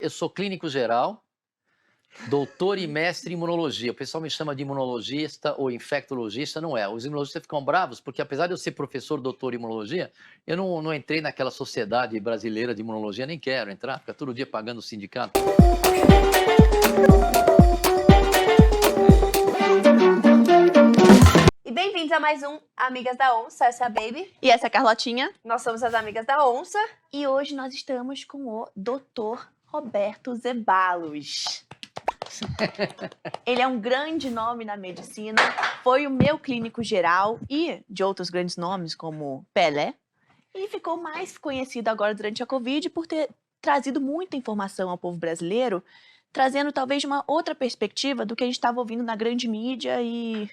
Eu sou clínico geral, doutor e mestre em imunologia. O pessoal me chama de imunologista ou infectologista, não é. Os imunologistas ficam bravos porque, apesar de eu ser professor, doutor em imunologia, eu não entrei naquela sociedade brasileira de imunologia, nem quero entrar, fica todo dia pagando o sindicato. E bem-vindos a mais um Amigas da Onça, essa é a Baby. E essa é a Carlotinha. Nós somos as Amigas da Onça. E hoje nós estamos com o Dr. Roberto Zeballos. Ele é um grande nome na medicina, foi o meu clínico geral e de outros grandes nomes como Pelé. E ficou mais conhecido agora durante a Covid por ter trazido muita informação ao povo brasileiro, trazendo talvez uma outra perspectiva do que a gente estava ouvindo na grande mídia e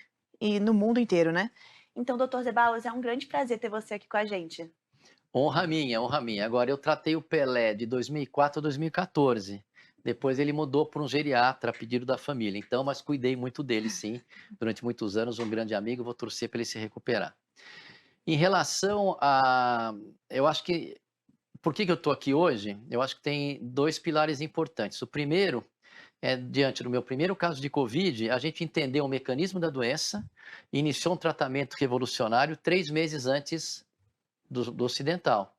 no mundo inteiro, né? Então, Dr. Zeballos, é um grande prazer ter você aqui com a gente. Honra minha, honra minha. Agora, eu tratei o Pelé de 2004 a 2014. Depois ele mudou para um geriatra a pedido da família. Então, mas cuidei muito dele, sim. Durante muitos anos, um grande amigo, vou torcer para ele se recuperar. Em relação a... Eu acho que... Por que eu estou aqui hoje? Eu acho que tem dois pilares importantes. O primeiro é, diante do meu primeiro caso de Covid, a gente entendeu o mecanismo da doença e iniciou um tratamento revolucionário 3 meses antes do ocidental.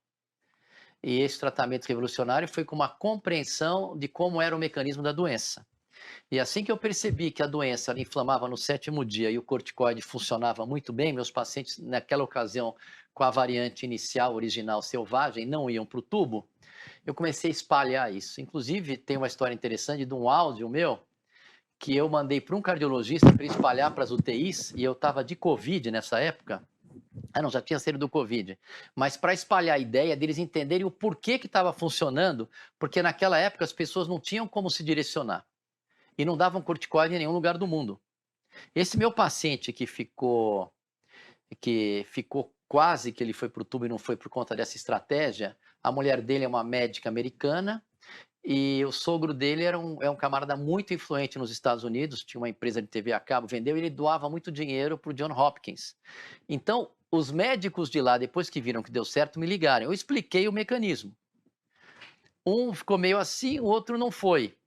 E esse tratamento revolucionário foi com uma compreensão de como era o mecanismo da doença. E assim que eu percebi que a doença ela inflamava no 7º dia e o corticoide funcionava muito bem, meus pacientes, naquela ocasião, com a variante inicial, original, selvagem, não iam para o tubo, eu comecei a espalhar isso. Inclusive, tem uma história interessante de um áudio meu, que eu mandei para um cardiologista para espalhar para as UTIs, e eu estava de Covid nessa época. Não, já tinha saído do Covid. Mas para espalhar a ideia deles entenderem o porquê que estava funcionando, porque naquela época as pessoas não tinham como se direcionar. E não davam corticoide em nenhum lugar do mundo. Esse meu paciente que ficou quase que ele foi para o tubo e não foi por conta dessa estratégia, a mulher dele é uma médica americana, e o sogro dele é um camarada muito influente nos Estados Unidos, tinha uma empresa de TV a cabo, vendeu e ele doava muito dinheiro para o John Hopkins. Então, os médicos de lá, depois que viram que deu certo, me ligaram. Eu expliquei o mecanismo. Um ficou meio assim, o outro não foi,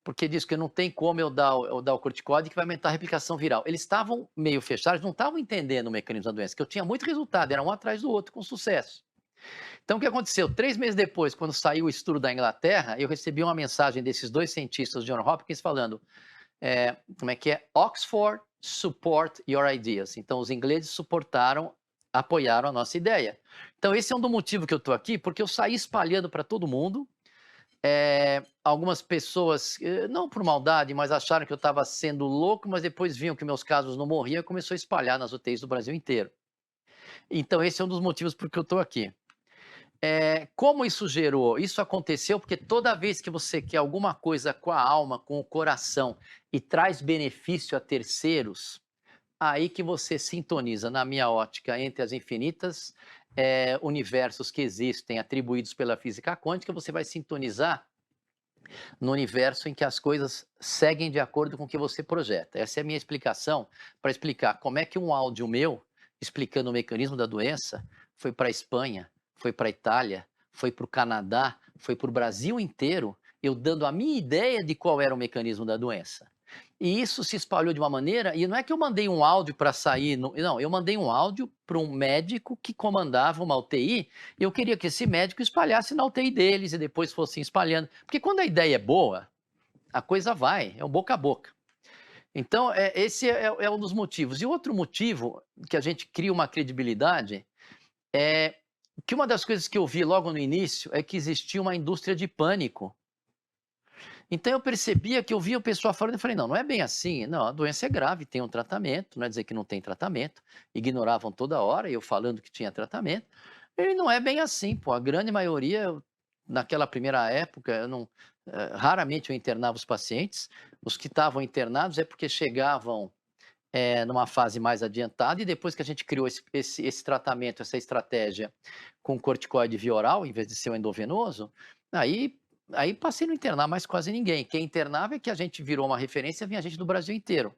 porque disse que não tem como eu dar o corticóide que vai aumentar a replicação viral. Eles estavam meio fechados, não estavam entendendo o mecanismo da doença, que eu tinha muito resultado, era um atrás do outro com sucesso. Então, o que aconteceu? 3 meses depois, quando saiu o estudo da Inglaterra, eu recebi uma mensagem desses dois cientistas, John Hopkins, falando como é que é? Oxford support your ideas. Então, os ingleses apoiaram a nossa ideia. Então, esse é um do motivo que eu estou aqui, porque eu saí espalhando para todo mundo. Algumas pessoas, não por maldade, mas acharam que eu estava sendo louco, mas depois viam que meus casos não morriam e começou a espalhar nas UTIs do Brasil inteiro. Então, esse é um dos motivos por que eu estou aqui. Como isso gerou? Isso aconteceu porque toda vez que você quer alguma coisa com a alma, com o coração e traz benefício a terceiros, aí que você sintoniza, na minha ótica, entre as infinitas universos que existem atribuídos pela física quântica, você vai sintonizar no universo em que as coisas seguem de acordo com o que você projeta. Essa é a minha explicação para explicar como é que um áudio meu, explicando o mecanismo da doença, foi para a Espanha, foi para a Itália, foi para o Canadá, foi para o Brasil inteiro, eu dando a minha ideia de qual era o mecanismo da doença. E isso se espalhou de uma maneira, e não é que eu mandei um áudio para sair, não, eu mandei um áudio para um médico que comandava uma UTI, e eu queria que esse médico espalhasse na UTI deles e depois fossem espalhando. Porque quando a ideia é boa, a coisa vai, é um boca a boca. Então, esse é um dos motivos. E outro motivo que a gente cria uma credibilidade é que uma das coisas que eu vi logo no início é que existia uma indústria de pânico. Então eu percebia que eu via o pessoal falando e falei, não é bem assim, não, a doença é grave, tem um tratamento, não é dizer que não tem tratamento, ignoravam toda hora, eu falando que tinha tratamento, e não é bem assim, pô, a grande maioria, naquela primeira época, raramente eu internava os pacientes, os que estavam internados é porque chegavam numa fase mais adiantada, e depois que a gente criou esse tratamento, essa estratégia com corticoide via oral, em vez de ser o endovenoso, aí passei a não internar mais quase ninguém. Quem internava é que a gente virou uma referência, vinha gente do Brasil inteiro.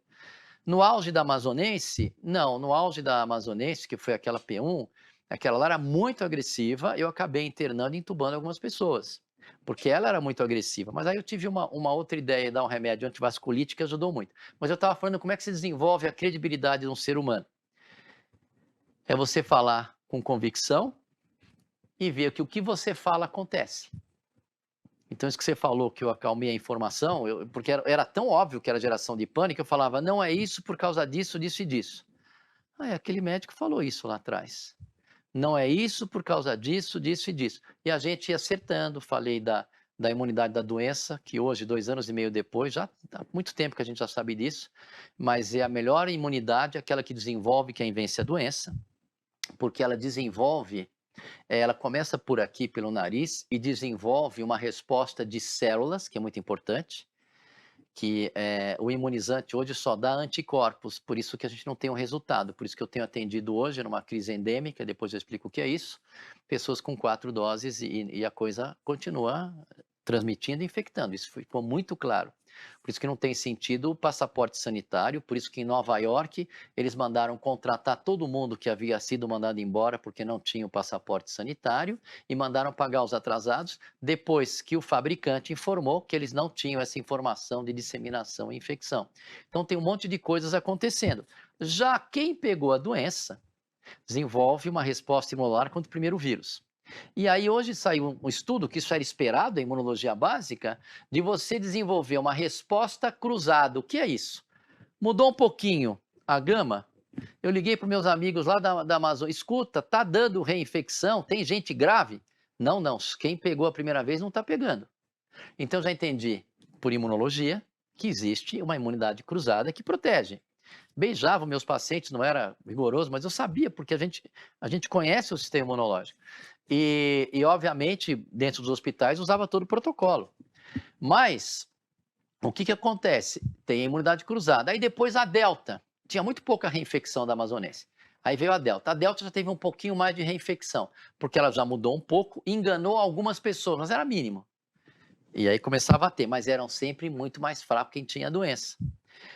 No auge da Amazonense, não, no auge da Amazonense, que foi aquela P1, aquela lá era muito agressiva, eu acabei internando e entubando algumas pessoas. porque ela era muito agressiva. Mas aí eu tive uma outra ideia, dar um remédio antivasculite que ajudou muito. Mas eu estava falando como é que se desenvolve a credibilidade de um ser humano. É você falar com convicção e ver que o que você fala acontece. Então, isso que você falou, que eu acalmei a informação, porque era tão óbvio que era geração de pânico, eu falava, não é isso por causa disso, disso e disso. Aquele médico falou isso lá atrás. Não é isso por causa disso, disso e disso. E a gente ia acertando, falei da imunidade da doença, que hoje, 2 anos e meio depois, já há muito tempo que a gente já sabe disso, mas é a melhor imunidade, aquela que desenvolve quem vence a doença, porque ela desenvolve, ela começa por aqui, pelo nariz, e desenvolve uma resposta de células, que é muito importante, que o imunizante hoje só dá anticorpos, por isso que a gente não tem um resultado, por isso que eu tenho atendido hoje numa crise endêmica, depois eu explico o que é isso, pessoas com 4 doses e a coisa continua transmitindo e infectando, isso ficou muito claro. Por isso que não tem sentido o passaporte sanitário, por isso que em Nova York eles mandaram contratar todo mundo que havia sido mandado embora porque não tinha o passaporte sanitário e mandaram pagar os atrasados depois que o fabricante informou que eles não tinham essa informação de disseminação e infecção. Então tem um monte de coisas acontecendo. Já quem pegou a doença desenvolve uma resposta imunolar contra o primeiro vírus. E aí hoje saiu um estudo, que isso era esperado, a imunologia básica, de você desenvolver uma resposta cruzada. O que é isso? Mudou um pouquinho a gama. Eu liguei para meus amigos lá da Amazônia, escuta, tá dando reinfecção, tem gente grave? Não, quem pegou a primeira vez não está pegando. Então já entendi, por imunologia, que existe uma imunidade cruzada que protege. Beijava meus pacientes, não era rigoroso, mas eu sabia, porque a gente conhece o sistema imunológico. E, obviamente, dentro dos hospitais, usava todo o protocolo. Mas, o que acontece? Tem a imunidade cruzada. Aí depois a Delta. Tinha muito pouca reinfecção da amazonense. Aí veio a Delta. A Delta já teve um pouquinho mais de reinfecção, porque ela já mudou um pouco, enganou algumas pessoas, mas era mínimo. E aí começava a ter, mas eram sempre muito mais fracos quem tinha a doença.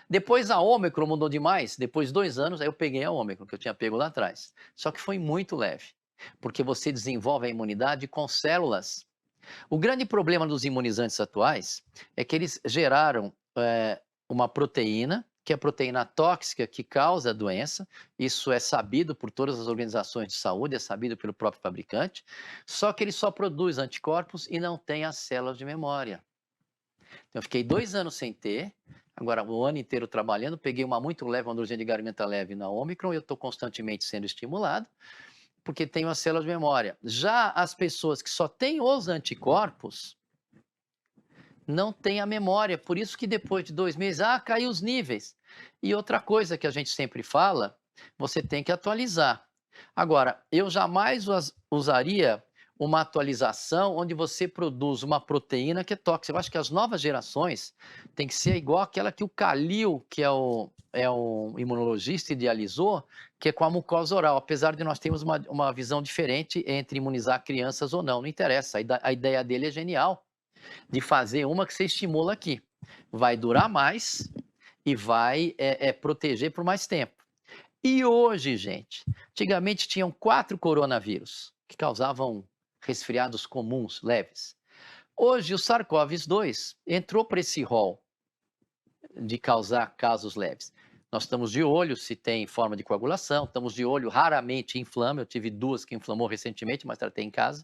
Depois a Ômicron mudou demais, depois de 2 anos, aí eu peguei a Ômicron, que eu tinha pego lá atrás. Só que foi muito leve, porque você desenvolve a imunidade com células. O grande problema dos imunizantes atuais é que eles geraram uma proteína, que é a proteína tóxica que causa a doença. Isso é sabido por todas as organizações de saúde, é sabido pelo próprio fabricante, só que ele só produz anticorpos e não tem as células de memória. Então, eu fiquei 2 anos sem ter, agora o ano inteiro trabalhando, peguei uma muito leve, uma dorzinha de garganta leve na Ômicron, e eu estou constantemente sendo estimulado, porque tenho as células de memória. Já as pessoas que só têm os anticorpos, não têm a memória, por isso que depois de 2 meses, caiu os níveis. E outra coisa que a gente sempre fala, você tem que atualizar. Agora, eu jamais usaria uma atualização onde você produz uma proteína que é tóxica. Eu acho que as novas gerações tem que ser igual àquela que o Kalil, que é o imunologista, idealizou, que é com a mucosa oral, apesar de nós termos uma visão diferente entre imunizar crianças ou não interessa, a ideia dele é genial, de fazer uma que você estimula aqui. Vai durar mais e vai proteger por mais tempo. E hoje, gente, antigamente tinham 4 coronavírus que causavam resfriados comuns, leves. Hoje o SARS-CoV-2 entrou para esse rol de causar casos leves. Nós estamos de olho se tem forma de coagulação, estamos de olho, raramente inflama, eu tive 2 que inflamou recentemente, mas tratei em casa.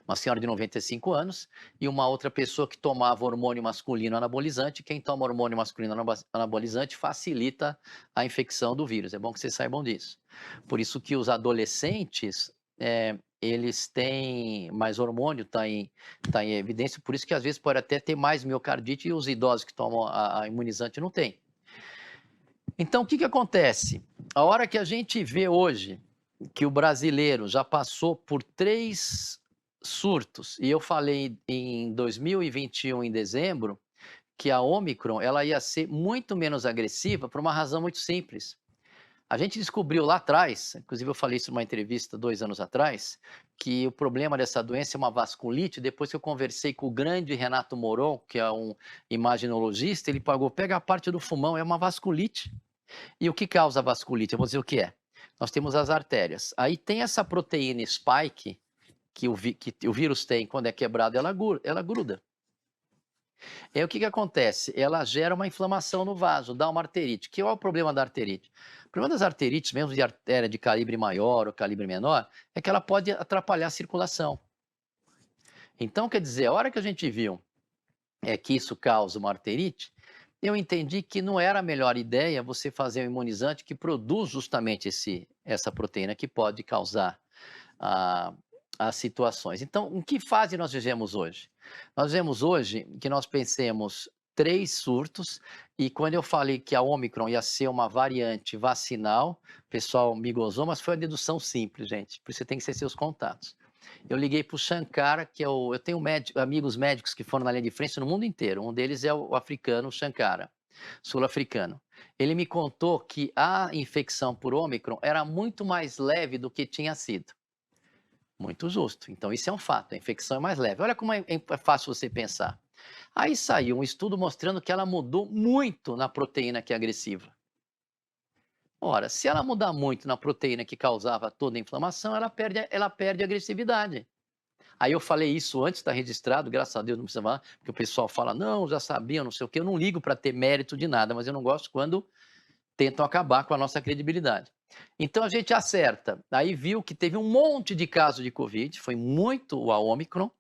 Uma senhora de 95 anos e uma outra pessoa que tomava hormônio masculino anabolizante. Quem toma hormônio masculino anabolizante facilita a infecção do vírus. É bom que vocês saibam disso. Por isso que os adolescentes, eles têm mais hormônio, está em evidência, por isso que às vezes pode até ter mais miocardite e os idosos que tomam a imunizante não têm. Então, o que acontece? A hora que a gente vê hoje que o brasileiro já passou por 3 surtos, e eu falei em 2021, em dezembro, que a Ômicron ela ia ser muito menos agressiva por uma razão muito simples. A gente descobriu lá atrás, inclusive eu falei isso numa entrevista 2 anos atrás, que o problema dessa doença é uma vasculite. Depois que eu conversei com o grande Renato Moron, que é um imaginologista, ele pega a parte do pulmão, é uma vasculite. E o que causa a vasculite? Eu vou dizer o que é. Nós temos as artérias. Aí tem essa proteína spike, que o vírus tem quando é quebrado, ela gruda. E aí o que acontece? Ela gera uma inflamação no vaso, dá uma arterite. Qual é o problema da arterite? O problema das arterites, mesmo de artéria de calibre maior ou calibre menor, é que ela pode atrapalhar a circulação. Então, quer dizer, a hora que a gente viu que isso causa uma arterite, eu entendi que não era a melhor ideia você fazer um imunizante que produz justamente essa proteína que pode causar as situações. Então, em que fase nós vivemos hoje? Nós vivemos hoje que nós pensemos 3 surtos, e quando eu falei que a Ômicron ia ser uma variante vacinal, o pessoal me gozou, mas foi uma dedução simples, gente, por isso você tem que ser seus contatos. Eu liguei para o Shankara, que eu tenho amigos médicos que foram na linha de frente no mundo inteiro, um deles é o africano Shankara, sul-africano. Ele me contou que a infecção por Ômicron era muito mais leve do que tinha sido. Muito justo. Então, isso é um fato, a infecção é mais leve. Olha como é fácil você pensar. Aí saiu um estudo mostrando que ela mudou muito na proteína que é agressiva. Ora, se ela mudar muito na proteína que causava toda a inflamação, ela perde agressividade. Aí eu falei isso antes, está registrado, graças a Deus não precisa falar, porque o pessoal fala, não, já sabia, não sei o quê. Eu não ligo para ter mérito de nada, mas eu não gosto quando tentam acabar com a nossa credibilidade. Então a gente acerta, aí viu que teve um monte de casos de Covid, foi muito a Ômicron,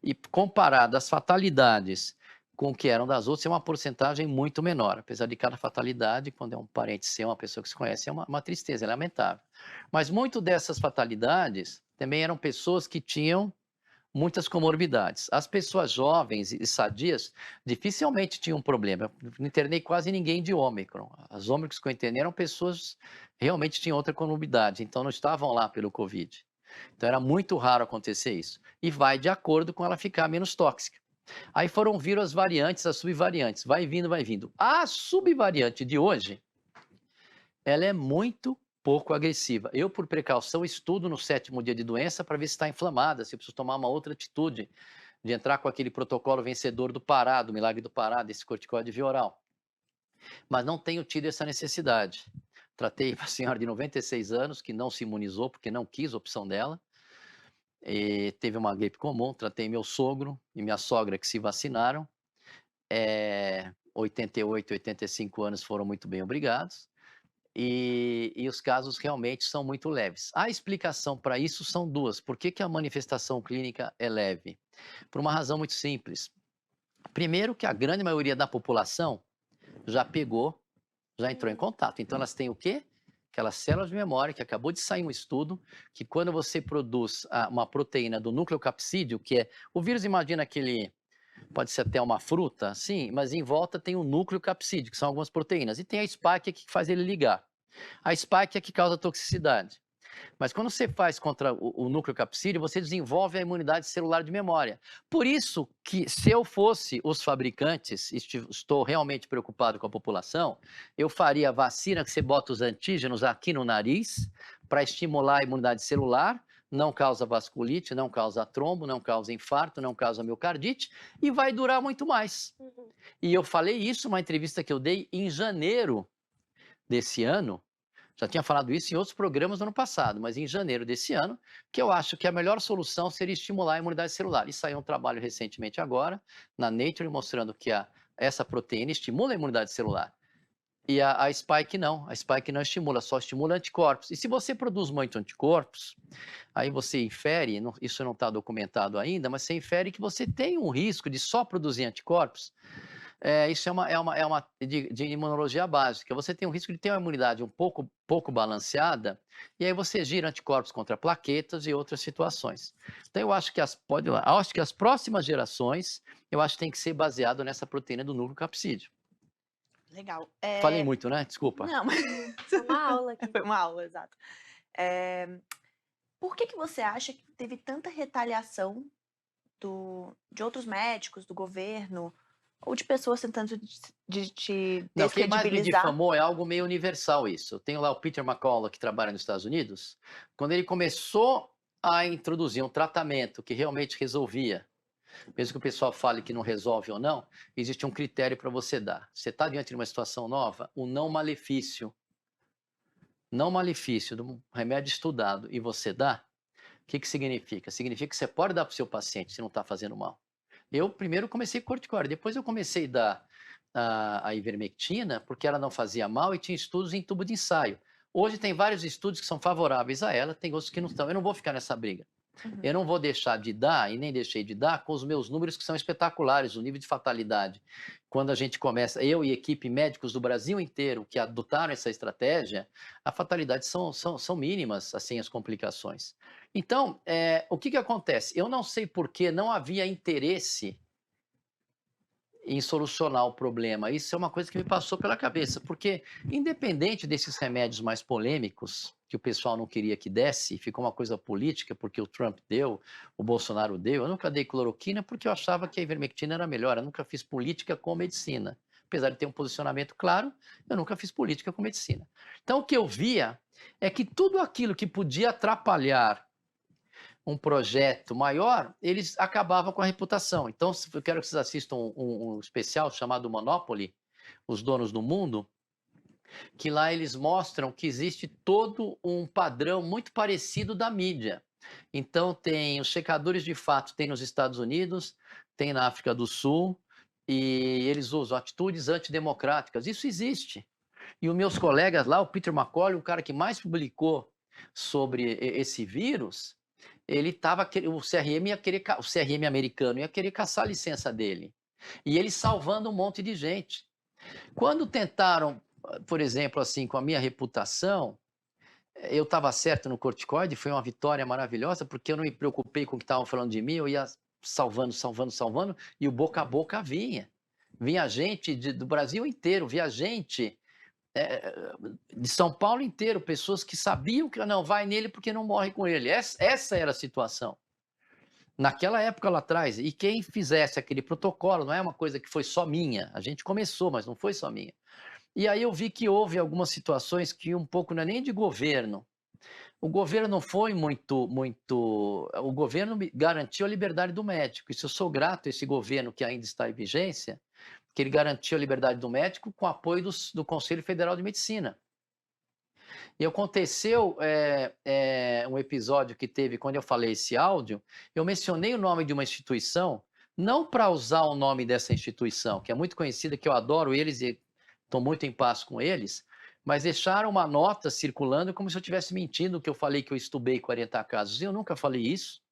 e comparado às fatalidades com o que eram das outras, é uma porcentagem muito menor, apesar de cada fatalidade, quando é um parente seu, uma pessoa que se conhece, é uma tristeza, é lamentável. Mas muito dessas fatalidades também eram pessoas que tinham muitas comorbidades. As pessoas jovens e sadias dificilmente tinham problema. Eu não internei quase ninguém de Ômicron. As Ômicrons que eu internei eram pessoas que realmente tinham outra comorbidade, então não estavam lá pelo Covid. Então era muito raro acontecer isso. E vai de acordo com ela ficar menos tóxica. Aí foram vindo as variantes, as subvariantes. Vai vindo, vai vindo. A subvariante de hoje, ela é muito pouco agressiva. Eu, por precaução, estudo no 7º dia de doença para ver se está inflamada, se eu preciso tomar uma outra atitude, de entrar com aquele protocolo vencedor do Pará, do milagre do Pará, desse corticoide via oral. Mas não tenho tido essa necessidade. Tratei uma senhora de 96 anos que não se imunizou porque não quis a opção dela. E teve uma gripe comum, tratei meu sogro e minha sogra que se vacinaram. 88, 85 anos foram muito bem, obrigados. E os casos realmente são muito leves. A explicação para isso são duas. Por que a manifestação clínica é leve? Por uma razão muito simples. Primeiro, que a grande maioria da população já pegou, já entrou em contato. Então, elas têm o quê? Aquelas células de memória, que acabou de sair um estudo, que quando você produz uma proteína do núcleo capsídeo, que é... O vírus, imagina aquele... Pode ser até uma fruta, sim, mas em volta tem o núcleo capsídeo, que são algumas proteínas. E tem a spike que faz ele ligar. A spike é que causa toxicidade. Mas quando você faz contra o núcleo capsídeo, você desenvolve a imunidade celular de memória. Por isso que, se eu fosse os fabricantes, estou realmente preocupado com a população, eu faria a vacina que você bota os antígenos aqui no nariz para estimular a imunidade celular, não causa vasculite, não causa trombo, não causa infarto, não causa miocardite e vai durar muito mais. E eu falei isso numa entrevista que eu dei em janeiro desse ano. Já tinha falado isso em outros programas no ano passado, mas em janeiro desse ano, que eu acho que a melhor solução seria estimular a imunidade celular. E saiu um trabalho recentemente agora, na Nature, mostrando que essa proteína estimula a imunidade celular. E a spike não estimula, só estimula anticorpos. E se você produz muito anticorpos, aí você infere, isso não está documentado ainda, mas você infere que você tem um risco de só produzir anticorpos. Isso é uma de imunologia básica. Você tem um risco de ter uma imunidade um pouco balanceada, e aí você gira anticorpos contra plaquetas e outras situações. Então, eu acho que as próximas gerações, eu acho que tem que ser baseado nessa proteína do núcleo capsídeo. Legal. Falei muito, né? Desculpa. Não, mas É uma aula aqui. foi uma aula, exato. Por que você acha que teve tanta retaliação de outros médicos, do governo, ou de pessoas tentando de te Não, quem mais me descredibilizar? difamou é algo meio universal isso. Eu tenho lá o Peter McCullough, que trabalha nos Estados Unidos. Quando ele começou a introduzir um tratamento que realmente resolvia, mesmo que o pessoal fale que não resolve ou não, existe um critério para você dar. Você está diante de uma situação nova, o não malefício de um remédio estudado, e você dá, que significa? Significa que você pode dar para o seu paciente se não está fazendo mal. Eu primeiro comecei com corticoide, depois eu comecei a dar a ivermectina, porque ela não fazia mal e tinha estudos em tubo de ensaio. Hoje tem vários estudos que são favoráveis a ela, tem outros que não estão. Eu não vou ficar nessa briga. Eu não vou deixar de dar, e nem deixei de dar, com os meus números que são espetaculares, o nível de fatalidade. Quando a gente começa, eu e equipe médicos do Brasil inteiro que adotaram essa estratégia, a fatalidade são mínimas, assim, as complicações. Então, o que acontece? Eu não sei por que não havia interesse em solucionar o problema. Isso é uma coisa que me passou pela cabeça, porque independente desses remédios mais polêmicos, que o pessoal não queria que desse, ficou uma coisa política, porque o Trump deu, o Bolsonaro deu, eu nunca dei cloroquina porque eu achava que a ivermectina era melhor, eu nunca fiz política com medicina. Apesar de ter um posicionamento claro, eu nunca fiz política com medicina. Então, o que eu via é que tudo aquilo que podia atrapalhar um projeto maior, eles acabavam com a reputação. Então, eu quero que vocês assistam um especial chamado Monopoly, Os Donos do Mundo, que lá eles mostram que existe todo um padrão muito parecido da mídia. Então, tem os checadores de fato, tem nos Estados Unidos, tem na África do Sul, e eles usam atitudes antidemocráticas. Isso existe. E os meus colegas lá, o Peter McCollum, o cara que mais publicou sobre esse vírus, ele estava, o CRM ia querer, o CRM americano ia querer caçar a licença dele. E ele salvando um monte de gente. Quando tentaram, por exemplo, assim, com a minha reputação, eu estava certo no corticoide, foi uma vitória maravilhosa, porque eu não me preocupei com o que estavam falando de mim, eu ia salvando, e o boca a boca vinha. Vinha gente do Brasil inteiro, vinha gente de São Paulo inteiro, pessoas que sabiam que não vai nele porque não morre com ele. Essa era a situação. Naquela época lá atrás, e quem fizesse aquele protocolo, não é uma coisa que foi só minha, a gente começou, mas não foi só minha. E aí eu vi que houve algumas situações que um pouco não é nem de governo. O governo não foi muito. O governo garantiu a liberdade do médico. Isso eu sou grato a esse governo que ainda está em vigência, que ele garantiu a liberdade do médico com apoio do Conselho Federal de Medicina. E aconteceu um episódio que teve, quando eu falei esse áudio, eu mencionei o nome de uma instituição, não para usar o nome dessa instituição, que é muito conhecida, que eu adoro eles e estou muito em paz com eles, mas deixaram uma nota circulando como se eu estivesse mentindo, que eu falei que eu estubei 40 casos. Eu nunca falei isso.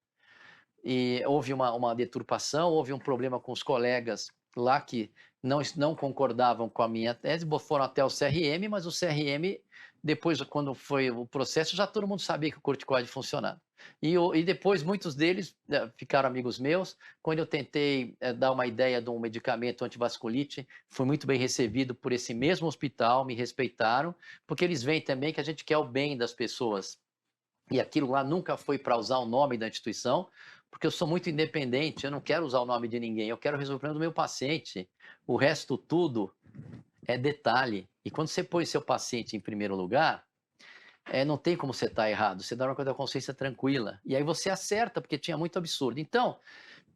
E houve uma deturpação, houve um problema com os colegas lá que não concordavam com a minha tese, foram até o CRM, mas o CRM, depois, quando foi o processo, já todo mundo sabia que o corticoide funcionava. E depois, muitos deles ficaram amigos meus. Quando eu tentei dar uma ideia de um medicamento antivasculite, fui muito bem recebido por esse mesmo hospital, me respeitaram, porque eles veem também que a gente quer o bem das pessoas. E aquilo lá nunca foi para usar o nome da instituição, porque eu sou muito independente, eu não quero usar o nome de ninguém, eu quero resolver o problema do meu paciente. O resto tudo é detalhe. E quando você põe seu paciente em primeiro lugar, não tem como você estar errado, você dá uma coisa da consciência tranquila. E aí você acerta, porque tinha muito absurdo. Então,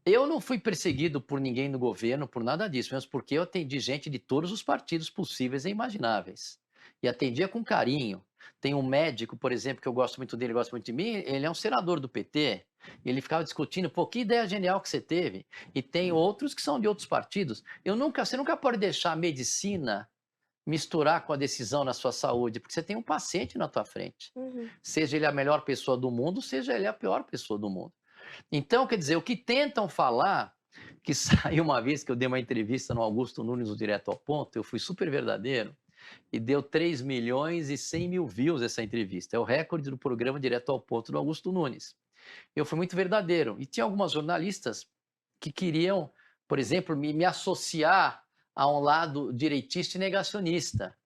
eu não fui perseguido por ninguém no governo, por nada disso, mesmo porque eu atendi gente de todos os partidos possíveis e imagináveis. E atendia com carinho. Tem um médico, por exemplo, que eu gosto muito dele, gosta muito de mim, ele é um senador do PT, ele ficava discutindo, pô, que ideia genial que você teve. E tem outros que são de outros partidos. Você nunca pode deixar a medicina misturar com a decisão na sua saúde, porque você tem um paciente na tua frente. Seja ele a melhor pessoa do mundo, seja ele a pior pessoa do mundo. Então, quer dizer, o que tentam falar, que saiu uma vez que eu dei uma entrevista no Augusto Nunes, no Direto ao Ponto, eu fui super verdadeiro, e deu 3.100.000 views essa entrevista. É o recorde do programa Direto ao Ponto do Augusto Nunes. Eu fui muito verdadeiro. E tinha algumas jornalistas que queriam, por exemplo, me associar a um lado direitista e negacionista,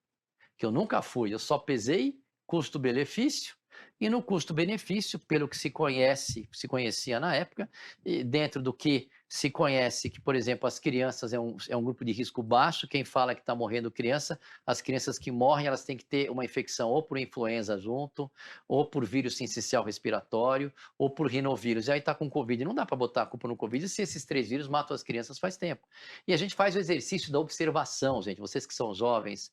que eu nunca fui. Eu só pesei custo-benefício, e no custo-benefício, pelo que se conhecia na época, e dentro do que se conhece que, por exemplo, as crianças é um grupo de risco baixo, quem fala que está morrendo criança, as crianças que morrem, elas têm que ter uma infecção ou por influenza junto, ou por vírus sincicial respiratório, ou por rinovírus. E aí está com Covid. Não dá para botar a culpa no Covid se esses 3 vírus matam as crianças faz tempo. E a gente faz o exercício da observação, gente. Vocês que são jovens,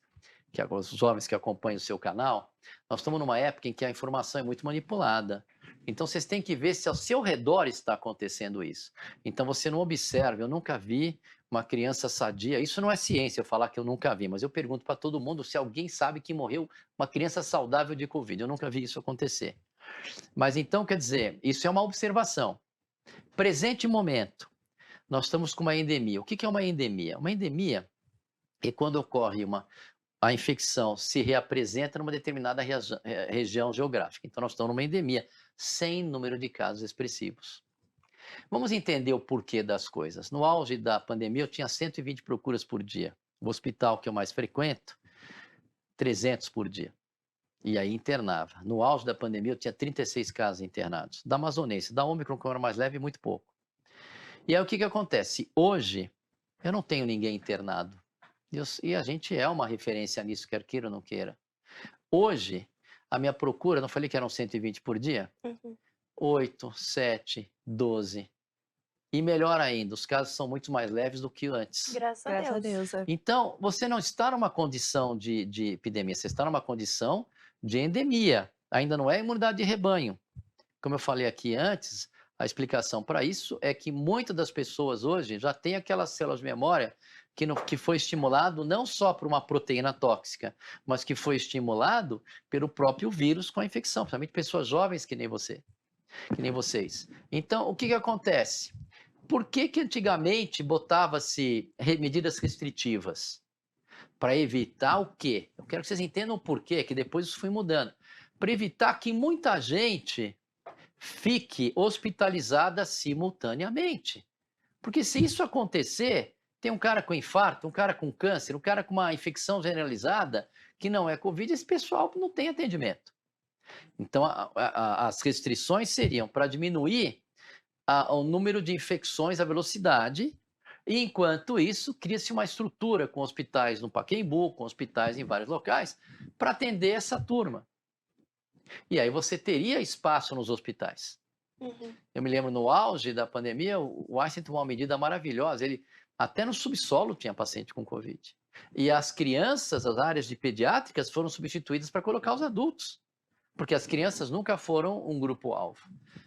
os jovens que acompanham o seu canal, nós estamos numa época em que a informação é muito manipulada. Então, vocês têm que ver se ao seu redor está acontecendo isso. Então, você não observa. Eu nunca vi uma criança sadia. Isso não é ciência, eu falar que eu nunca vi, mas eu pergunto para todo mundo se alguém sabe que morreu uma criança saudável de Covid. Eu nunca vi isso acontecer. Mas então, quer dizer, isso é uma observação. Presente momento, nós estamos com uma endemia. O que é uma endemia? Uma endemia é quando ocorre a infecção se reapresenta numa determinada região geográfica. Então, nós estamos numa endemia, sem número de casos expressivos. Vamos entender o porquê das coisas. No auge da pandemia, eu tinha 120 procuras por dia. O hospital que eu mais frequento, 300 por dia. E aí internava. No auge da pandemia, eu tinha 36 casos internados. Da amazonense, da Ômicron, que era mais leve, muito pouco. E aí o que acontece? Hoje, eu não tenho ninguém internado. E a gente é uma referência nisso, quer queira ou não queira. Hoje, a minha procura, não falei que eram 120 por dia? 8, 7, 12. E melhor ainda, os casos são muito mais leves do que antes. Graças a Deus. Então, você não está numa condição de epidemia, você está numa condição de endemia. Ainda não é imunidade de rebanho. Como eu falei aqui antes, a explicação para isso é que muitas das pessoas hoje já têm aquelas células de memória que foi estimulado não só por uma proteína tóxica, mas que foi estimulado pelo próprio vírus com a infecção, principalmente pessoas jovens que nem você, que nem vocês. Então, o que acontece? Por que antigamente botava-se medidas restritivas? Para evitar o quê? Eu quero que vocês entendam o porquê, que depois isso foi mudando. Para evitar que muita gente fique hospitalizada simultaneamente. Porque se isso acontecer, tem um cara com infarto, um cara com câncer, um cara com uma infecção generalizada, que não é Covid, esse pessoal não tem atendimento. Então, as restrições seriam para diminuir o número de infecções, a velocidade, e enquanto isso, cria-se uma estrutura com hospitais no Pacaembu, com hospitais em vários locais, para atender essa turma. E aí você teria espaço nos hospitais. Eu me lembro, no auge da pandemia, o Einstein tomou uma medida maravilhosa. Ele, até no subsolo tinha paciente com Covid. E as crianças, as áreas de pediátricas, foram substituídas para colocar os adultos. Porque as crianças nunca foram um grupo-alvo.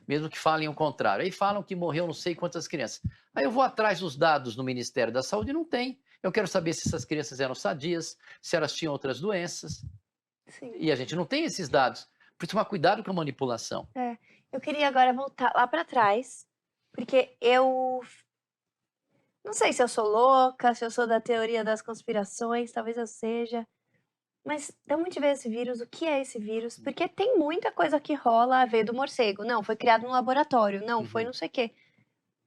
Mesmo que falem o contrário. Aí falam que morreu não sei quantas crianças. Aí eu vou atrás dos dados no Ministério da Saúde e não tem. Eu quero saber se essas crianças eram sadias, se elas tinham outras doenças. Sim. E a gente não tem esses dados. Por isso, tomar cuidado com a manipulação. Eu queria agora voltar lá para trás, porque eu não sei se eu sou louca, se eu sou da teoria das conspirações, talvez eu seja. Mas de onde veio esse vírus? O que é esse vírus? Porque tem muita coisa que rola a ver do morcego. Não, foi criado no laboratório. Não, foi não sei o quê.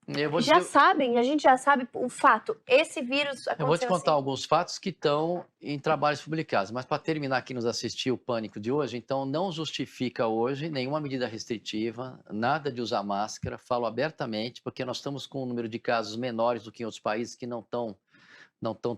A gente já sabe o fato. Esse vírus aconteceu Eu vou te contar assim. alguns fatos que estão em trabalhos publicados. Mas para terminar aqui nos assistir o Pânico de hoje, então não justifica hoje nenhuma medida restritiva, nada de usar máscara, falo abertamente, porque nós estamos com um número de casos menores do que em outros países que não estão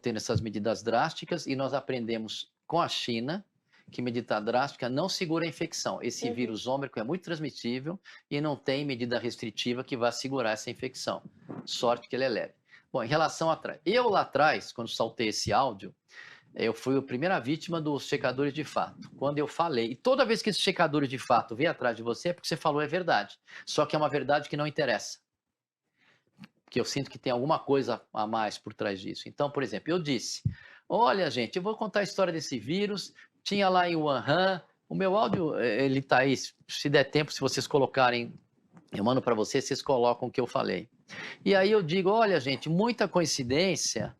tendo essas medidas drásticas, e nós aprendemos com a China que medida drástica não segura a infecção. Esse vírus ômicron é muito transmissível e não tem medida restritiva que vá segurar essa infecção. Sorte que ele é leve. Bom, em relação atrás, eu lá atrás, quando saltei esse áudio, eu fui a primeira vítima dos checadores de fato. Quando eu falei, e toda vez que esses checadores de fato vêm atrás de você, é porque você falou é verdade. Só que é uma verdade que não interessa. Porque eu sinto que tem alguma coisa a mais por trás disso. Então, por exemplo, eu disse, olha gente, eu vou contar a história desse vírus, tinha lá em Wuhan, o meu áudio, ele tá aí, se der tempo, se vocês colocarem, eu mando para vocês, vocês colocam o que eu falei. E aí eu digo, olha gente, muita coincidência,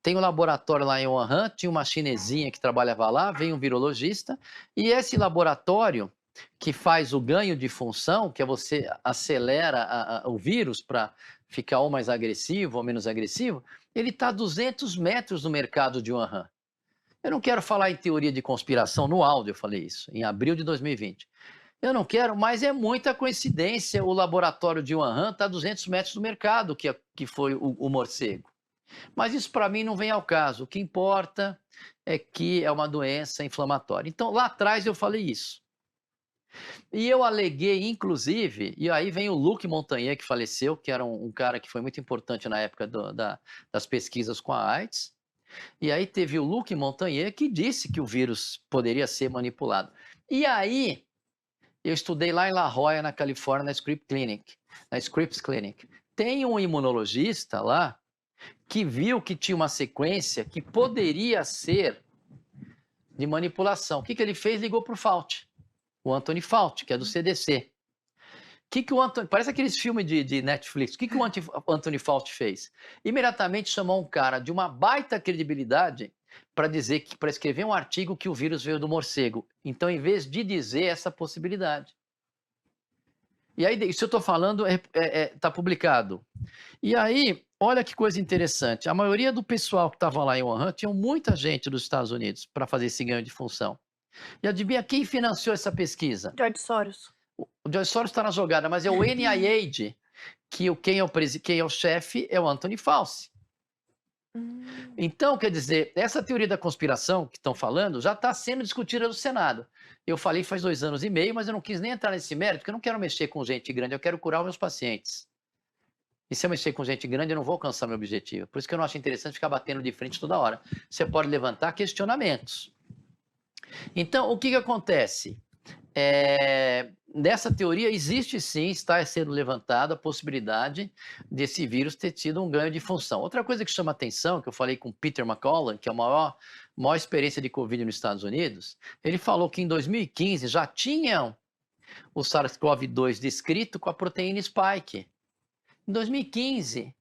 tem um laboratório lá em Wuhan, tinha uma chinesinha que trabalhava lá, veio um virologista, e esse laboratório que faz o ganho de função, que é você acelera o vírus para ficar ou mais agressivo ou menos agressivo, ele está a 200 metros do mercado de Wuhan. Eu não quero falar em teoria de conspiração no áudio, eu falei isso, em abril de 2020. Eu não quero, mas é muita coincidência o laboratório de Wuhan está a 200 metros do mercado, que foi o morcego. Mas isso para mim não vem ao caso. O que importa é que é uma doença inflamatória. Então, lá atrás eu falei isso. E eu aleguei, inclusive, e aí vem o Luc Montagnier, que faleceu, que era um cara que foi muito importante na época das pesquisas com a AIDS. E aí teve o Luc Montagnier que disse que o vírus poderia ser manipulado. E aí Eu estudei lá em La Jolla, na Califórnia, na Scripps Clinic. Tem um imunologista lá que viu que tinha uma sequência que poderia ser de manipulação. O que ele fez? Ligou para o Fauci, o Anthony Fauci, que é do CDC. Que o Anthony, parece aqueles filmes de Netflix. O que o Anthony Fauci fez? Imediatamente chamou um cara de uma baita credibilidade para para escrever um artigo que o vírus veio do morcego. Então, em vez de dizer essa possibilidade. E aí, isso eu estou falando, está publicado. E aí, olha que coisa interessante. A maioria do pessoal que estava lá em Wuhan, tinha muita gente dos Estados Unidos para fazer esse ganho de função. E adivinha quem financiou essa pesquisa? George Soros. O George Soros está na jogada, mas é o NIH, quem é o chefe é o Anthony Fauci. Então, quer dizer, essa teoria da conspiração que estão falando já está sendo discutida no Senado. Eu falei faz 2 anos e meio, mas eu não quis nem entrar nesse mérito, porque eu não quero mexer com gente grande, eu quero curar os meus pacientes. E se eu mexer com gente grande, eu não vou alcançar meu objetivo. Por isso que eu não acho interessante ficar batendo de frente toda hora. Você pode levantar questionamentos. Então, o que acontece? Nessa teoria existe sim, está sendo levantada a possibilidade desse vírus ter tido um ganho de função. Outra coisa que chama atenção, que eu falei com Peter McCullough, que é a maior experiência de Covid nos Estados Unidos, ele falou que em 2015 já tinham o SARS-CoV-2 descrito com a proteína Spike. Em 2015.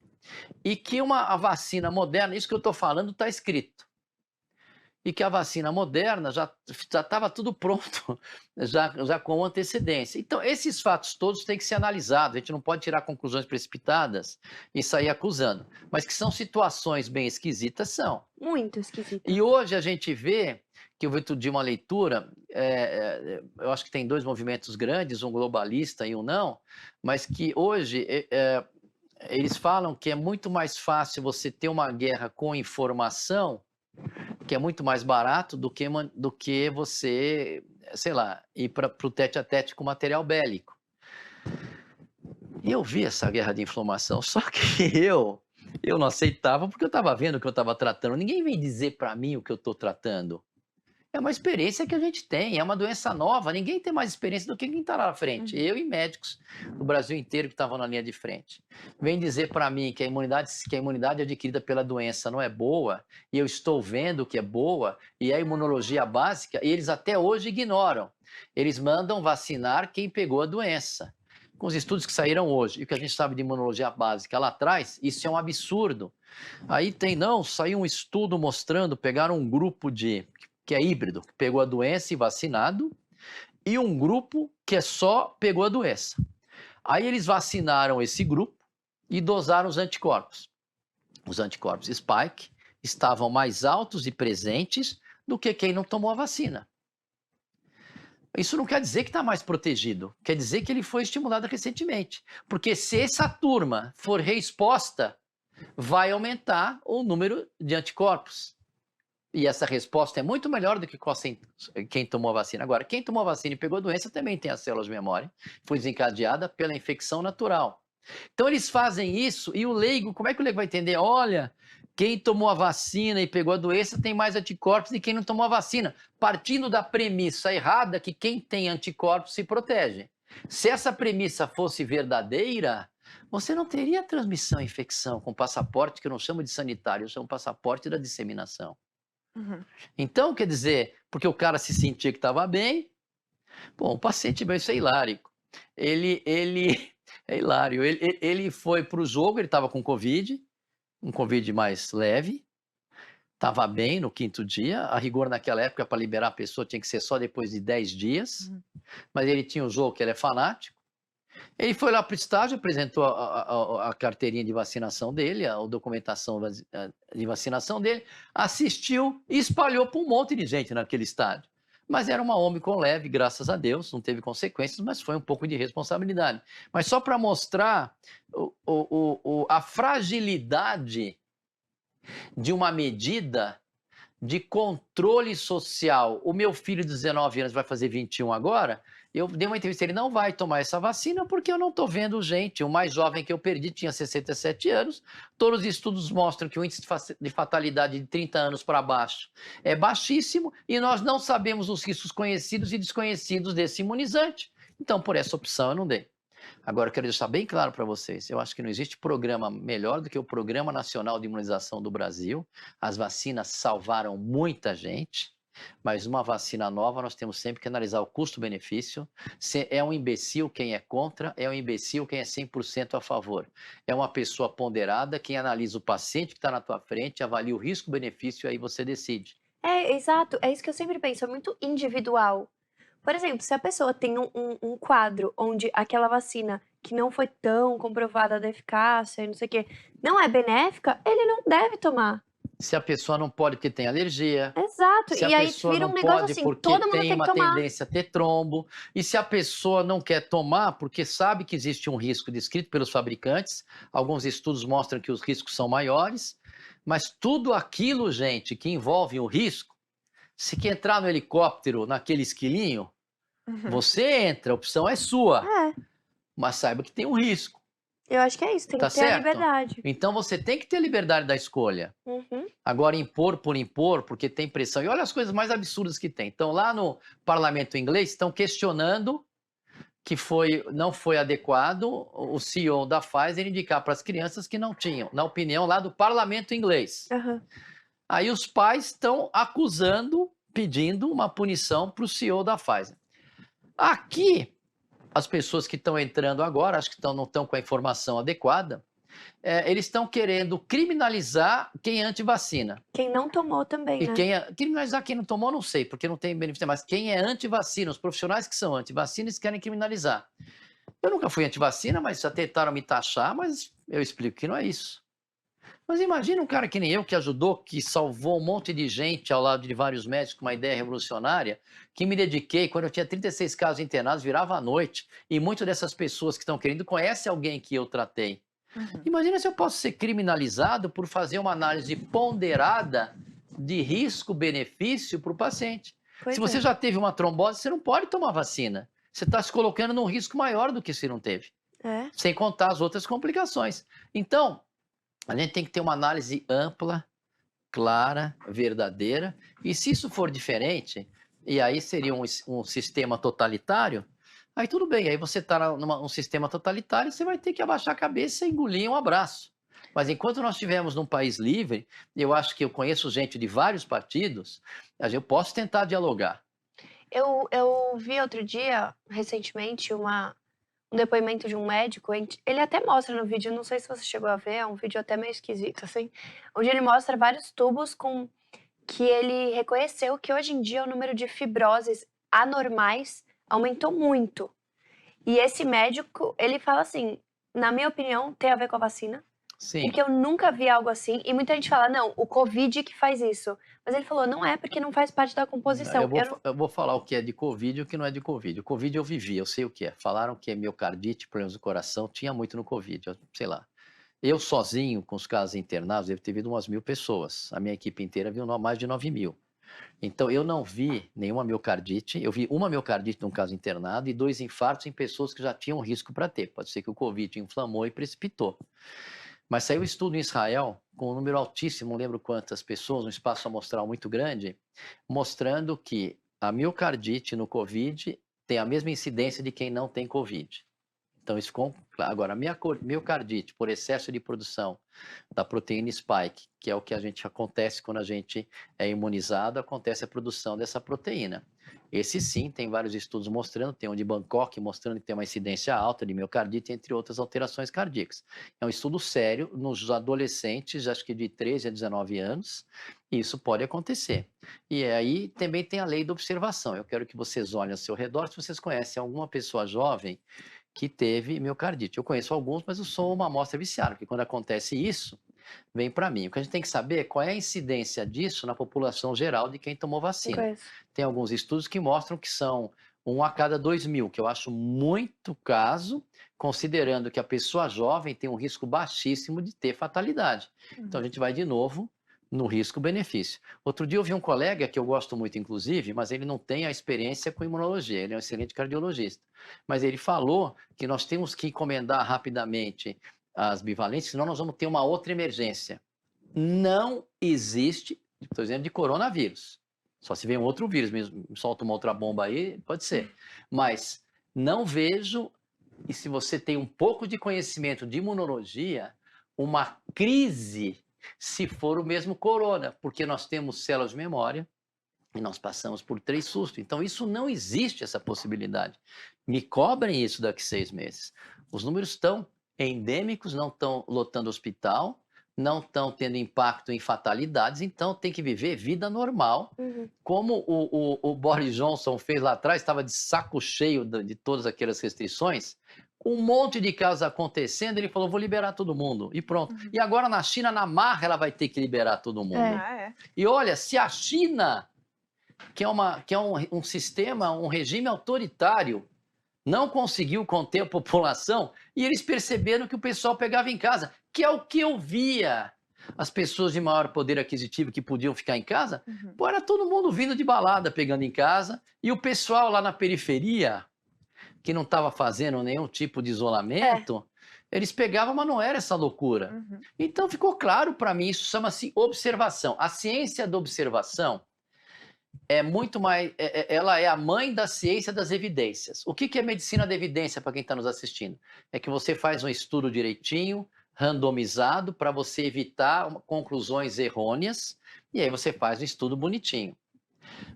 E que a vacina moderna, isso que eu estou falando está escrito. E que a vacina moderna já estava tudo pronto, já com antecedência. Então, esses fatos todos têm que ser analisados, a gente não pode tirar conclusões precipitadas e sair acusando. Mas que são situações bem esquisitas, são. Muito esquisitas. E hoje a gente vê, que eu vi outro dia uma leitura, eu acho que tem 2 movimentos grandes, um globalista e um não, mas que hoje eles falam que é muito mais fácil você ter uma guerra com informação, que é muito mais barato do que você, sei lá, ir para o tete-a-tete com material bélico. E eu vi essa guerra de informação, só que eu não aceitava porque eu estava vendo o que eu estava tratando. Ninguém vem dizer para mim o que eu estou tratando. É uma experiência que a gente tem, é uma doença nova, ninguém tem mais experiência do que quem está lá na frente. Eu e médicos do Brasil inteiro que estavam na linha de frente. Vem dizer para mim que a imunidade adquirida pela doença não é boa, e eu estou vendo que é boa, e é a imunologia básica, e eles até hoje ignoram. Eles mandam vacinar quem pegou a doença. Com os estudos que saíram hoje, e o que a gente sabe de imunologia básica lá atrás, isso é um absurdo. Aí saiu um estudo mostrando, pegaram um grupo que é híbrido, que pegou a doença e vacinado, e um grupo que só pegou a doença. Aí eles vacinaram esse grupo e dosaram os anticorpos. Os anticorpos Spike estavam mais altos e presentes do que quem não tomou a vacina. Isso não quer dizer que está mais protegido, quer dizer que ele foi estimulado recentemente. Porque se essa turma for reexposta, vai aumentar o número de anticorpos. E essa resposta é muito melhor do que quem tomou a vacina. Agora, quem tomou a vacina e pegou a doença também tem as células de memória. Foi desencadeada pela infecção natural. Então, eles fazem isso e o leigo, como é que o leigo vai entender? Olha, quem tomou a vacina e pegou a doença tem mais anticorpos do que quem não tomou a vacina. Partindo da premissa errada que quem tem anticorpos se protege. Se essa premissa fosse verdadeira, você não teria transmissão e infecção com passaporte, que eu não chamo de sanitário, eu chamo passaporte da disseminação. Então, quer dizer, porque o cara se sentia que estava bem, bom, o paciente, isso é hilário. É hilário. Ele foi para o jogo, ele estava com Covid, um Covid mais leve, estava bem no 5º dia, a rigor naquela época para liberar a pessoa tinha que ser só depois de 10 dias, mas ele tinha o jogo que ele é fanático. Ele foi lá para o estágio, apresentou a carteirinha de vacinação dele, a documentação de vacinação dele, assistiu e espalhou para um monte de gente naquele estádio. Mas era uma Ômicron leve, graças a Deus, não teve consequências, mas foi um pouco de responsabilidade. Mas só para mostrar a fragilidade de uma medida de controle social. O meu filho de 19 anos vai fazer 21 agora, eu dei uma entrevista, ele não vai tomar essa vacina porque eu não estou vendo gente. O mais jovem que eu perdi tinha 67 anos, todos os estudos mostram que o índice de fatalidade de 30 anos para baixo é baixíssimo e nós não sabemos os riscos conhecidos e desconhecidos desse imunizante. Então, por essa opção, eu não dei. Agora, eu quero deixar bem claro para vocês, eu acho que não existe programa melhor do que o Programa Nacional de Imunização do Brasil. As vacinas salvaram muita gente, mas uma vacina nova nós temos sempre que analisar o custo-benefício. Se é um imbecil quem é contra, é um imbecil quem é 100% a favor. É uma pessoa ponderada quem analisa o paciente que está na tua frente, avalia o risco-benefício e aí você decide. É, exato. É isso que eu sempre penso, é muito individual. Por exemplo, se a pessoa tem um quadro onde aquela vacina que não foi tão comprovada da eficácia e não sei o quê, não é benéfica, ele não deve tomar. Se a pessoa não pode porque tem alergia, Exato. se a E aí pessoa vira não um negócio pode assim, porque todo mundo tem tem que uma tomar. tendência a ter trombo, e se a pessoa não quer tomar porque sabe que existe um risco descrito pelos fabricantes, alguns estudos mostram que os riscos são maiores, mas tudo aquilo, gente, que envolve o risco, se quer entrar no helicóptero, naquele esquilinho, você entra, a opção é sua, É, mas saiba que tem um risco, eu acho que é isso, tem tá que ter a certo? liberdade. Então você tem que ter a liberdade da escolha. Uhum. Agora, impor por impor, porque tem pressão. E olha as coisas mais absurdas que tem. Então, lá no parlamento inglês, estão questionando que não foi adequado o CEO da Pfizer indicar para as crianças que não tinham, na opinião lá do parlamento inglês. Aham. Aí os pais estão acusando, pedindo uma punição para o CEO da Pfizer. Aqui, as pessoas que estão entrando agora, acho que não estão com a informação adequada, eles estão querendo criminalizar quem é anti-vacina. Quem não tomou também, E né? criminalizar quem não tomou, não sei, porque não tem benefício, mas quem é anti-vacina, os profissionais que são anti-vacina, eles querem criminalizar. Eu nunca fui anti-vacina, mas já tentaram me taxar, mas eu explico que não é isso. Mas imagina um cara que nem eu, que ajudou, que salvou um monte de gente ao lado de vários médicos com uma ideia revolucionária, que me dediquei, quando eu tinha 36 casos internados, virava à noite, e muitas dessas pessoas que estão querendo conhecem alguém que eu tratei. Imagina se eu posso ser criminalizado por fazer uma análise ponderada de risco-benefício para o paciente. Pois Se você é. já teve uma trombose, você não pode tomar vacina. Você está se colocando num risco maior do que se não teve, É. sem contar as outras complicações. Então, a gente tem que ter uma análise ampla, clara, verdadeira, e se isso for diferente, e aí seria um sistema totalitário, aí tudo bem, aí você está num sistema totalitário, você vai ter que abaixar a cabeça e engolir um abraço. Mas enquanto nós estivermos num país livre, eu acho que eu conheço gente de vários partidos, eu posso tentar dialogar. Eu vi outro dia, recentemente, um depoimento de um médico. Ele até mostra no vídeo, não sei se você chegou a ver, é um vídeo até meio esquisito, assim, onde ele mostra vários tubos com que ele reconheceu que hoje em dia o número de fibroses anormais aumentou muito. E esse médico, ele fala assim, na minha opinião, tem a ver com a vacina. Sim. Porque eu nunca vi algo assim. E muita gente fala, não, o Covid que faz isso. Mas ele falou, não é porque não faz parte da composição. Eu vou falar o que é de Covid e o que não é de Covid. O Covid eu vivi, eu sei o que é. Falaram que é miocardite, problemas do coração, tinha muito no Covid, sei lá. Eu sozinho, com os casos internados, devo ter visto umas 1.000 pessoas. A minha equipe inteira viu mais de 9.000. Então, eu não vi nenhuma miocardite. Eu vi uma miocardite num caso internado e 2 infartos em pessoas que já tinham risco para ter. Pode ser que o Covid inflamou e precipitou. Mas saiu um estudo em Israel, com um número altíssimo, não lembro quantas pessoas, um espaço amostral muito grande, mostrando que a miocardite no Covid tem a mesma incidência de quem não tem Covid. Então, isso ficou claro. Agora, a miocardite, por excesso de produção da proteína spike, que é o que acontece quando a gente é imunizado, acontece a produção dessa proteína. Esse sim, tem vários estudos mostrando, tem um de Bangkok mostrando que tem uma incidência alta de miocardite, entre outras alterações cardíacas. É um estudo sério nos adolescentes, acho que de 13 a 19 anos, e isso pode acontecer. E aí também tem a lei da observação. Eu quero que vocês olhem ao seu redor, se vocês conhecem alguma pessoa jovem que teve miocardite. Eu conheço alguns, mas eu sou uma amostra viciada, porque quando acontece isso, vem para mim. O que a gente tem que saber é qual é a incidência disso na população geral de quem tomou vacina. Tem alguns estudos que mostram que são 1 a cada 2.000, que eu acho muito caso, considerando que a pessoa jovem tem um risco baixíssimo de ter fatalidade. Então a gente vai de novo no risco-benefício. Outro dia eu vi um colega que eu gosto muito, inclusive, mas ele não tem a experiência com imunologia, ele é um excelente cardiologista. Mas ele falou que nós temos que encomendar rapidamente as bivalentes, senão nós vamos ter uma outra emergência. Não existe, estou dizendo de coronavírus, só se vem um outro vírus, mesmo solta uma outra bomba aí, pode ser. Mas Não vejo, e se você tem um pouco de conhecimento de imunologia, uma crise se for o mesmo corona, porque nós temos células de memória e nós passamos por 3 sustos. Então, isso não existe, essa possibilidade. Me cobrem isso daqui 6 meses. Os números estão endêmicos, não estão lotando hospital, não estão tendo impacto em fatalidades, então tem que viver vida normal, como o Boris Johnson fez lá atrás, estava de saco cheio de todas aquelas restrições, com um monte de casos acontecendo, ele falou, vou liberar todo mundo, e pronto. E agora na China, na marra, ela vai ter que liberar todo mundo. E olha, se a China, que é um sistema, um regime autoritário, não conseguiu conter a população, e eles perceberam que o pessoal pegava em casa, que é o que eu via. As pessoas de maior poder aquisitivo que podiam ficar em casa, pô, era todo mundo vindo de balada, pegando em casa, e o pessoal lá na periferia, que não estava fazendo nenhum tipo de isolamento, eles pegavam, mas não era essa loucura. Então ficou claro para mim, isso chama-se observação. A ciência da observação é muito mais, ela é a mãe da ciência das evidências. O que é medicina da evidência para quem está nos assistindo? É que você faz um estudo direitinho, randomizado, para você evitar conclusões errôneas, e aí você faz um estudo bonitinho.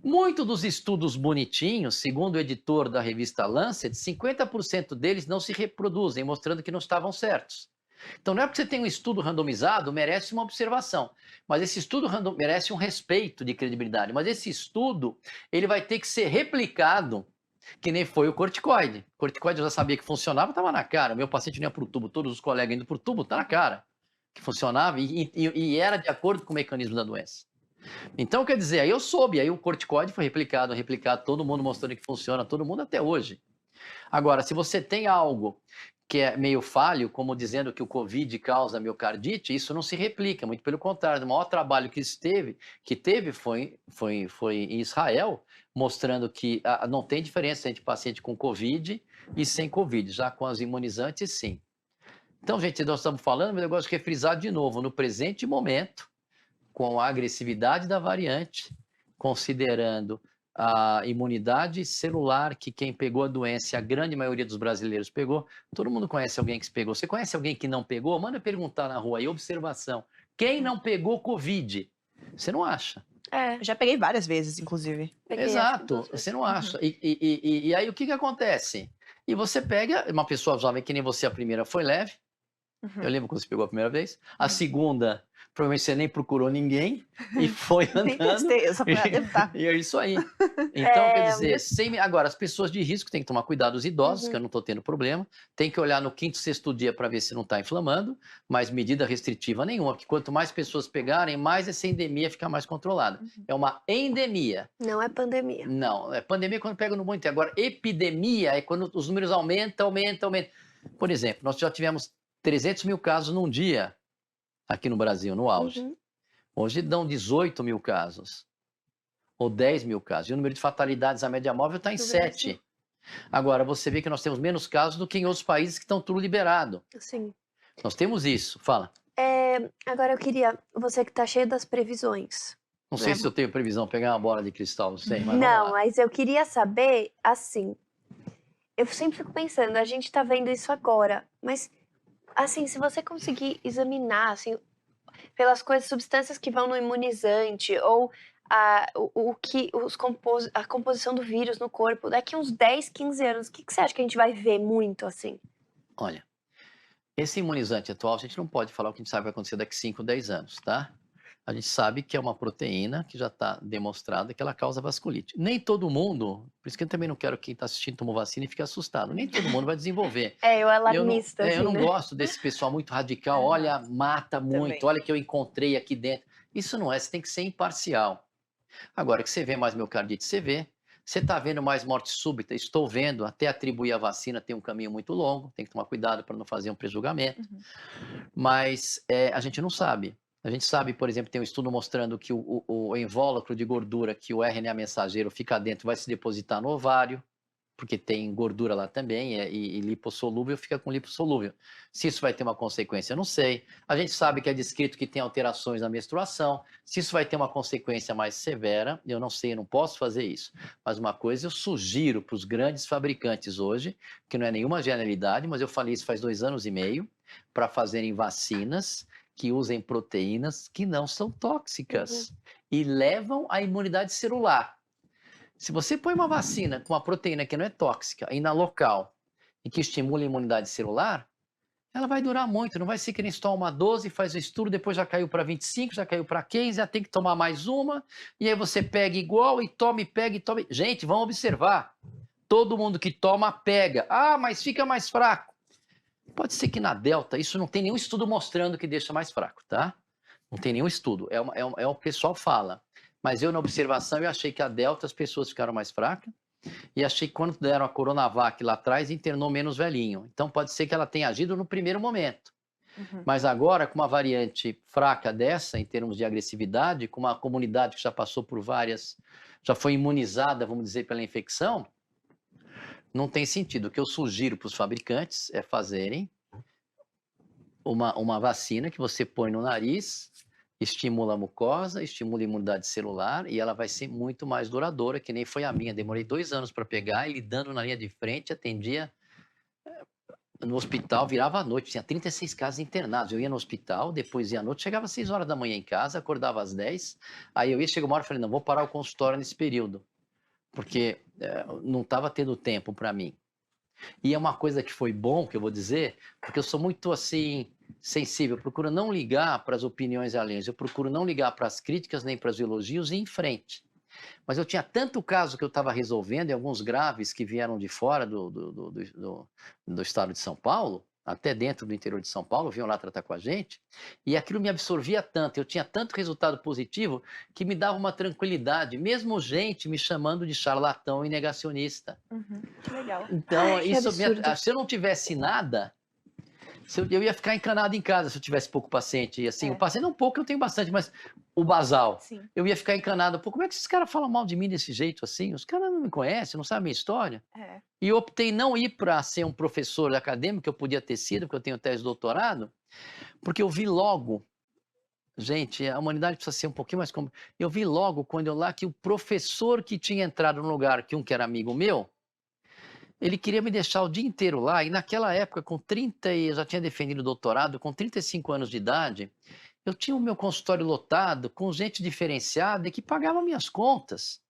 Muitos dos estudos bonitinhos, segundo o editor da revista Lancet, 50% deles não se reproduzem, mostrando que não estavam certos. Então não é porque você tem um estudo randomizado, merece uma observação. Mas esse estudo merece um respeito de credibilidade. Mas esse estudo, ele vai ter que ser replicado, que nem foi o corticoide. O corticoide eu já sabia que funcionava, estava na cara. Meu paciente não ia para o tubo, todos os colegas indo para o tubo, está na cara. Que funcionava e era de acordo com o mecanismo da doença. Então, quer dizer, aí eu soube, aí o corticoide foi replicado, todo mundo mostrando que funciona, todo mundo até hoje. Agora, se você tem algo que é meio falho, como dizendo que o Covid causa miocardite, isso não se replica, muito pelo contrário. O maior trabalho que teve foi em Israel, mostrando que não tem diferença entre paciente com Covid e sem Covid, já com as imunizantes, sim. Então, gente, nós estamos falando, mas eu gosto de frisar de novo, no presente momento, com a agressividade da variante, considerando a imunidade celular, que quem pegou a doença, a grande maioria dos brasileiros pegou. Todo mundo conhece alguém que se pegou. Você conhece alguém que não pegou? Manda perguntar na rua aí, observação. Quem não pegou Covid? Você não acha? Eu já peguei várias vezes, inclusive. Exato, você não acha. E aí o que acontece? E você pega uma pessoa jovem que nem você, a primeira foi leve. Eu lembro quando você pegou a primeira vez. A segunda, provavelmente você nem procurou ninguém e foi Nem andando. testei, só pra tentar. E é isso aí. Então, quer dizer, agora, as pessoas de risco têm que tomar cuidado, os idosos, que eu não estou tendo problema. Tem que olhar no 5º, 6º dia para ver se não está inflamando, mas medida restritiva nenhuma, porque quanto mais pessoas pegarem, mais essa endemia fica mais controlada. É uma endemia. Não é pandemia. Não, é pandemia quando pega no muito. Agora, epidemia é quando os números aumentam. Por exemplo, nós já tivemos 300 mil casos num dia aqui no Brasil, no auge. Hoje dão 18 mil casos, ou 10 mil casos. E o número de fatalidades, a média móvel está em 7. Agora, você vê que nós temos menos casos do que em outros países que estão tudo liberado. Sim. Nós temos isso. Fala. Agora eu queria, você que está cheio das previsões. Não sei se eu tenho previsão, pegar uma bola de cristal, não sei. Mas Não, mas eu queria saber, assim, eu sempre fico pensando, a gente está vendo isso agora, mas, assim, se você conseguir examinar, assim, pelas substâncias que vão no imunizante, ou a composição do vírus no corpo, daqui uns 10, 15 anos, o que você acha que a gente vai ver muito, assim? Olha, esse imunizante atual, a gente não pode falar o que a gente sabe que vai acontecer daqui 5, 10 anos, tá? A gente sabe que é uma proteína que já está demonstrada que ela causa vasculite. Nem todo mundo, por isso que eu também não quero quem está assistindo tomar vacina e fique assustado, nem todo mundo vai desenvolver. Eu alarmista, eu não né? gosto desse pessoal muito radical, olha, mata muito, Também. olha que eu encontrei aqui dentro. Isso não é, você tem que ser imparcial. Agora que você vê mais miocardite, você vê. Você está vendo mais morte súbita? Estou vendo. Até atribuir a vacina tem um caminho muito longo, tem que tomar cuidado para não fazer um prejulgamento. Mas a gente não sabe. A gente sabe, por exemplo, tem um estudo mostrando que o invólucro de gordura que o RNA mensageiro fica dentro vai se depositar no ovário, porque tem gordura lá também, e lipossolúvel fica com lipossolúvel. Se isso vai ter uma consequência, eu não sei. A gente sabe que é descrito que tem alterações na menstruação. Se isso vai ter uma consequência mais severa, eu não sei, eu não posso fazer isso. Mas uma coisa eu sugiro para os grandes fabricantes hoje, que não é nenhuma genialidade, mas eu falei isso faz 2 anos e meio, para fazerem vacinas que usem proteínas que não são tóxicas e levam à imunidade celular. Se você põe uma vacina com uma proteína que não é tóxica, ainda local, e que estimula a imunidade celular, ela vai durar muito, não vai ser que nem se toma uma dose, faz o estudo, depois já caiu para 25, já caiu para 15, já tem que tomar mais uma, e aí você pega igual e toma e pega e toma. Gente, vamos observar. Todo mundo que toma, pega. Ah, mas fica mais fraco. Pode ser que na Delta, isso não tem nenhum estudo mostrando que deixa mais fraco, tá? Não tem nenhum estudo, é o pessoal fala. Mas eu, na observação, eu achei que a Delta as pessoas ficaram mais fracas. E achei que quando deram a Coronavac lá atrás, internou menos velhinho. Então pode ser que ela tenha agido no primeiro momento. Mas agora, com uma variante fraca dessa, em termos de agressividade, com uma comunidade que já passou por várias, já foi imunizada, vamos dizer, pela infecção, não tem sentido. O que eu sugiro para os fabricantes é fazerem uma vacina que você põe no nariz, estimula a mucosa, estimula a imunidade celular e ela vai ser muito mais duradoura, que nem foi a minha. Demorei 2 anos para pegar e lidando na linha de frente, atendia no hospital, virava à noite, tinha 36 casos internados. Eu ia no hospital, depois ia à noite, chegava às 6 horas da manhã em casa, acordava às 10, aí eu ia, chegou uma hora e falei, não, vou parar o consultório nesse período, porque não estava tendo tempo para mim. E é uma coisa que foi bom, que eu vou dizer, porque eu sou muito assim, sensível, eu procuro não ligar para as opiniões alheias, eu procuro não ligar para as críticas nem para os elogios e ir em frente. Mas eu tinha tanto caso que eu estava resolvendo, e alguns graves que vieram de fora do estado de São Paulo, até dentro do interior de São Paulo, vinham lá tratar com a gente, e aquilo me absorvia tanto, eu tinha tanto resultado positivo, que me dava uma tranquilidade, mesmo gente me chamando de charlatão e negacionista. Que legal. Então, Ai, que isso, absurdo. se eu não tivesse nada, eu ia ficar encanado em casa se eu tivesse pouco paciente. E assim, o paciente não pouco, eu tenho bastante, mas o basal, Sim. eu ia ficar encanado. Pô, como é que esses caras falam mal de mim desse jeito assim? Os caras não me conhecem, não sabem a minha história. E eu optei não ir para ser um professor acadêmico, que eu podia ter sido, porque eu tenho tese de doutorado, porque eu vi logo, gente, a humanidade precisa ser um pouquinho mais... Eu vi logo, quando eu lá, que o professor que tinha entrado no lugar, que era amigo meu, ele queria me deixar o dia inteiro lá, e naquela época, eu já tinha defendido o doutorado, com 35 anos de idade, eu tinha o meu consultório lotado, com gente diferenciada e que pagava minhas contas.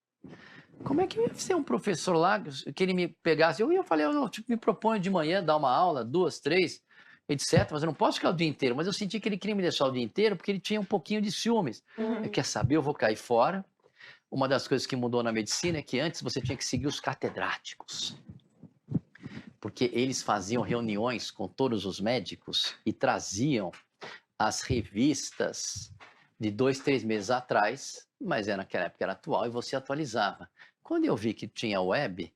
Como é que eu ia ser um professor lá, que ele me pegasse? Eu falei, eu me proponho de manhã dar uma aula, 2, 3, etc., mas eu não posso ficar o dia inteiro. Mas eu senti que ele queria me deixar o dia inteiro, porque ele tinha um pouquinho de ciúmes. Quer saber, eu vou cair fora. Uma das coisas que mudou na medicina é que antes você tinha que seguir os catedráticos, porque eles faziam reuniões com todos os médicos e traziam as revistas de 2, 3 meses atrás, mas naquela época era atual e você atualizava. Quando eu vi que tinha web,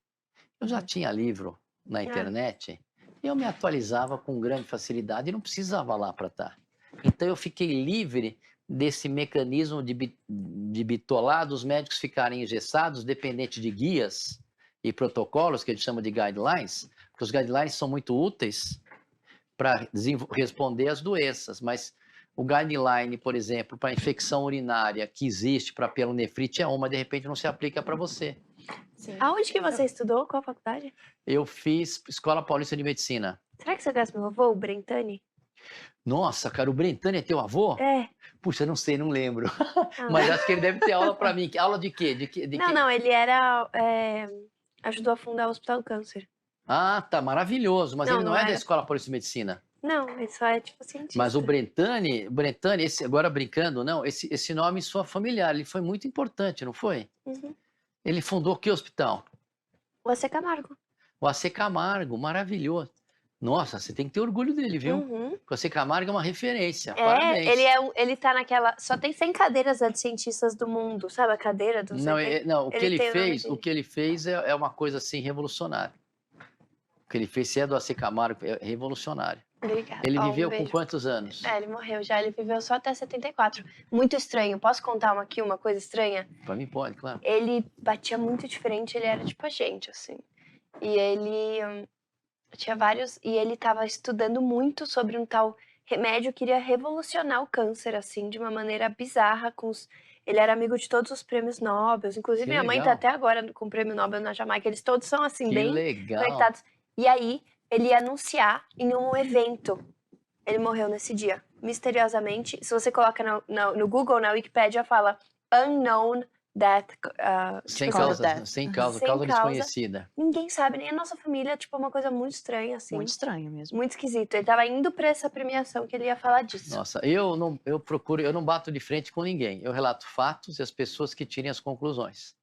eu já tinha livro na internet, eu me atualizava com grande facilidade e não precisava lá para estar. Então eu fiquei livre desse mecanismo de bitolar dos médicos ficarem engessados, dependente de guias e protocolos, que a gente chama de guidelines, porque os guidelines são muito úteis para responder às doenças, mas o guideline, por exemplo, para infecção urinária que existe para pielonefrite é uma, de repente não se aplica para você. Sim. Aonde que você estudou? Qual faculdade? Eu fiz Escola Paulista de Medicina. Será que você conhece meu avô, o Brentani? Nossa, cara, o Brentani é teu avô? É. Puxa, não sei, não lembro. Ah. Mas acho que ele deve ter aula para mim. Aula de quê? Não, ele era... ajudou a fundar o Hospital do Câncer. Ah, tá, maravilhoso. Mas Não, ele não não é da era. Escola Paulista de Medicina. Não, ele só é tipo cientista. Mas o Brentani, agora brincando, não, esse nome sua familiar, ele foi muito importante, não foi? Ele fundou que hospital? O AC Camargo. O AC Camargo, maravilhoso. Nossa, você tem que ter orgulho dele, viu? O AC Camargo é uma referência, parabéns. Ele tá naquela... Só tem 100 cadeiras de cientistas do mundo, sabe? A cadeira do... Não, o que ele fez é uma coisa assim revolucionária. O que ele fez, se é do AC Camargo, é revolucionário. Obrigada. Ele viveu com quantos anos? Ele morreu já, ele viveu só até 74. Muito estranho. Posso contar uma coisa estranha? Pra mim pode, claro. Ele batia muito diferente, ele era tipo a gente, assim. E ele tinha vários. E ele estava estudando muito sobre um tal remédio que iria revolucionar o câncer, assim, de uma maneira bizarra. Ele era amigo de todos os prêmios Nobel. Inclusive, Que minha mãe tá legal. até agora com o prêmio Nobel na Jamaica. Eles todos são, assim, Que bem legal. conectados. E aí, ele ia anunciar em um evento. Ele morreu nesse dia, misteriosamente. Se você coloca no Google, na Wikipédia, fala unknown death. Sem Causa causa, dessa. sem Aham. causa, Sem causa causa. desconhecida. Ninguém sabe, nem a nossa família. Tipo, é uma coisa muito estranha, assim. Muito estranho mesmo. Muito esquisito. Ele tava indo pra essa premiação que ele ia falar disso. Nossa, eu não bato de frente com ninguém. Eu relato fatos e as pessoas que tirem as conclusões.